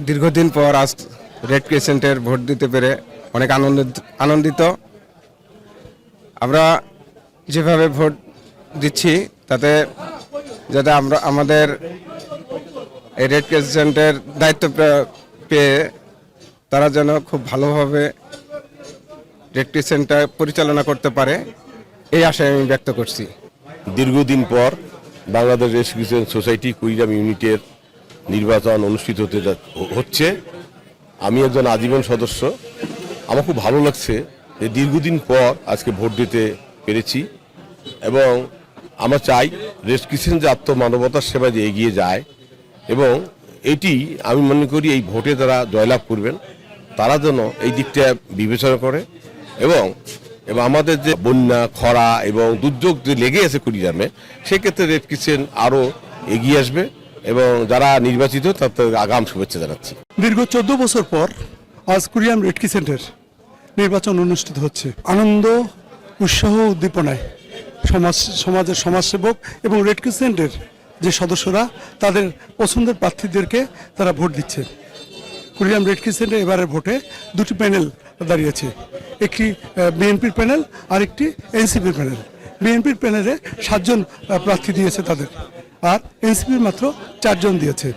দীর্ঘদিন পর আজ রেড ক্রিসেন্টের ভোট দিতে পেরে অনেক আনন্দিত। আমরা যেভাবে ভোট দিচ্ছি তাতে যাতে আমরা আমাদের এই রেড ক্রিসেন্টের দায়িত্ব পেয়ে তারা যেন খুব ভালোভাবে রেড ক্রিসেন্টটা পরিচালনা করতে পারে এই আশায় আমি ব্যক্ত করছি। দীর্ঘদিন পর Bangladesh red crescent society Kurigram ইউনিটের নির্বাচন অনুষ্ঠিত হচ্ছে। আমি একজন আজীবন সদস্য। আমার খুব ভালো লাগছে যে দীর্ঘদিন পর আজকে ভোট দিতে পেরেছি এবং আমরা চাই রেড ক্রিসেন্ট যে আত্মমানবতার সেবা যে এগিয়ে যায় এবং এটি আমি মনে করি এই ভোটে যারা জয়লাভ করবেন তারা যেন এই দিকটা বিবেচনা করে এবং আমাদের যে বন্যা খরা এবং দুর্যোগ যে লেগে আছে কুড়িগ্রামে সেক্ষেত্রে রেড ক্রিসেন্ট আরও এগিয়ে আসবে এবং যারা নির্বাচিত তাদের আগাম শুভেচ্ছা জানাচ্ছি। দীর্ঘ 14 বছর পর আজ কুড়িগ্রাম রেড ক্রিসেন্টের নির্বাচন অনুষ্ঠিত হচ্ছে। আনন্দ, উৎসাহ, উদ্দীপনায় সমাজের সমাজসেবক এবং রেড ক্রিসেন্টের যে সদস্যরা তাদের পছন্দের প্রার্থীদেরকে তারা ভোট দিচ্ছে। কুড়িগ্রাম রেড ক্রিসেন্টের এবারের ভোটে দুটি প্যানেল দাঁড়িয়েছে, একটি বিএনপির প্যানেল আর একটি এনসিপির প্যানেল। বিএনপির প্যানেলে 7 জন প্রার্থী দিয়েছে তাদের, আর এনসিপির মাত্র 4 জন দিয়েছে।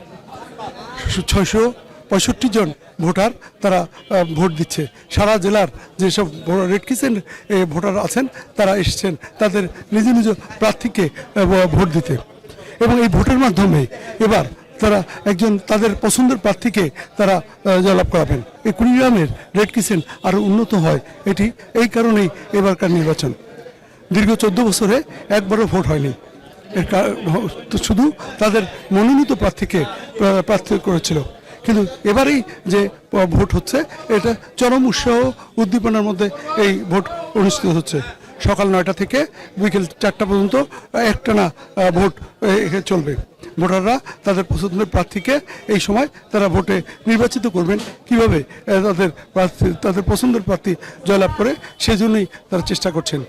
665 জন ভোটার তারা ভোট দিচ্ছে। সারা জেলার যেসব রেড ক্রিসেন্ট ভোটার আছেন তারা এসেছেন তাদের নিজ নিজ প্রার্থীকে ভোট দিতে এবং এই ভোটের মাধ্যমে এবার তারা একজন তাদের পছন্দের প্রার্থীকে তারা জয়লাভ করাবেন। এই কুড়িগ্রামের রেড ক্রিসেন্ট আরও উন্নত হয় এটি এই কারণেই এবারকার নির্বাচন। দীর্ঘ 14 বছরে একবারও ভোট হয়নি, শুধু তাদের মনোনীত প্রার্থী করেছিল, কিন্তু এবারেই যে ভোট হচ্ছে এটা চরম উৎসাহ উদ্দীপনার মধ্যে এই ভোট অনুষ্ঠিত হচ্ছে। সকাল 9টা থেকে বিকেল 4টা পর্যন্ত একটানা ভোট চলবে। ভোটাররা তাদের পছন্দের প্রার্থীকে এই সময় তারা ভোটে নির্বাচিত করবেন, কিভাবে তাদের পছন্দের প্রার্থী জয়লাভ করে সেজন্যই তারা চেষ্টা করছেন।